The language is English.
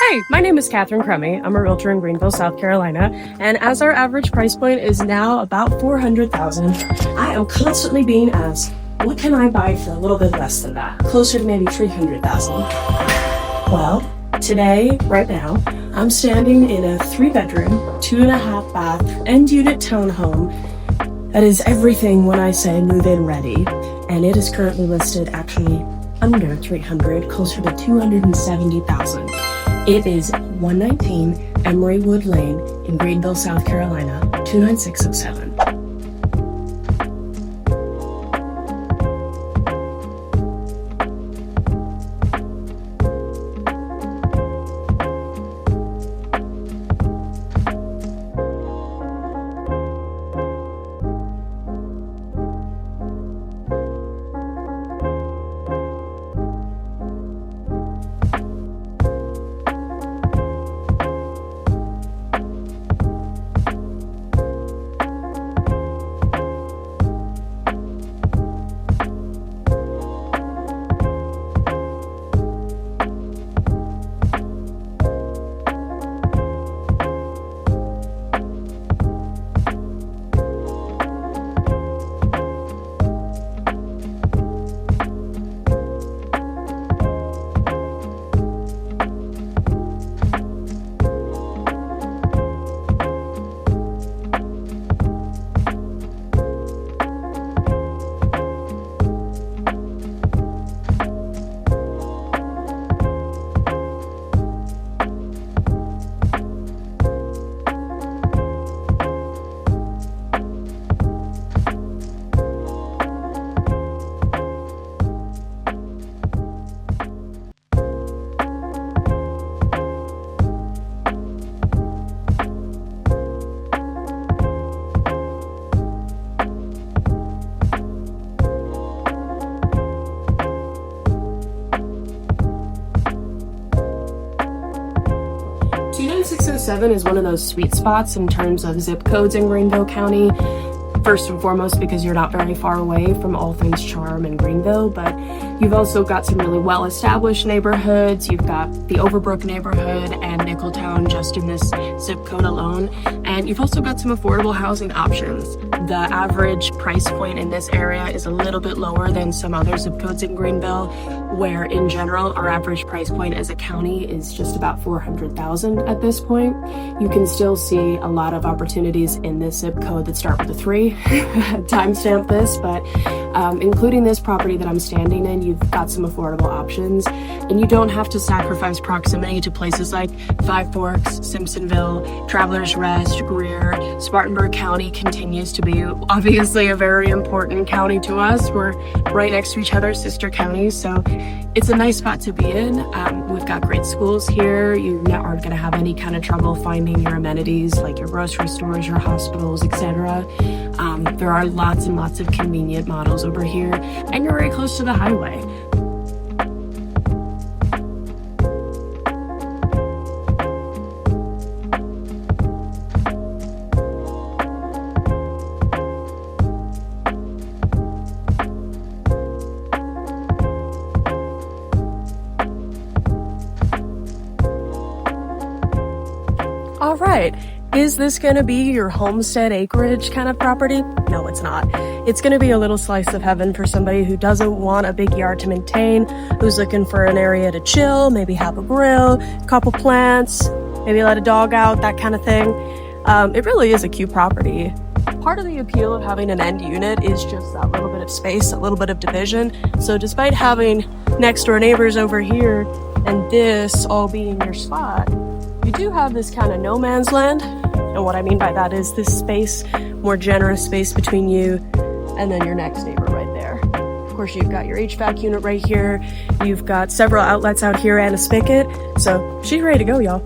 Hey, my name is Catherine Crummy. I'm a realtor in Greenville, South Carolina, and as our average price point is now about $400,000, I am constantly being asked, what can I buy for a little bit less than that? Closer to maybe $300,000. Well, today, right now, I'm standing in a 3-bedroom, 2.5 bath, end unit townhome that is everything when I say move-in ready, and it is currently listed actually under 300, closer to 270,000. It is 119 Emerywood Lane in Greenville, South Carolina, 29607. $29607 is one of those sweet spots in terms of zip codes in Greenville County. First and foremost, because you're not very far away from all things charm in Greenville, but you've also got some really well-established neighborhoods. You've got the Overbrook neighborhood and Nicholtown just in this zip code alone. And you've also got some affordable housing options. The average price point in this area is a little bit lower than some other zip codes in Greenville, where in general, our average price point as a county is just about $400,000 at this point. You can still see a lot of opportunities in this zip code that start with a 3. Timestamp this, but including this property that I'm standing in, you've got some affordable options, and you don't have to sacrifice proximity to places like Five Forks, Simpsonville, Travelers Rest, Greer. Spartanburg County continues to be obviously a very important county to us. We're right next to each other, sister counties, so it's a nice spot to be in. We've got great schools here. You aren't going to have any kind of trouble finding your amenities like your grocery stores, your hospitals, etc. There are lots and lots of convenient models over here, and you're very close to the highway. All right, is this going to be your homestead acreage kind of property? No, it's not. It's going to be a little slice of heaven for somebody who doesn't want a big yard to maintain, who's looking for an area to chill, maybe have a grill, couple plants, maybe let a dog out, that kind of thing. It really is a cute property. Part of the appeal of having an end unit is just that little bit of space, a little bit of division. So despite having next door neighbors over here and this all being your spot, you do have this kind of no man's land. And what I mean by that is this space, more generous space between you and then your next neighbor right there. Of course, you've got your HVAC unit right here. You've got several outlets out here and a spigot. So she's ready to go, y'all.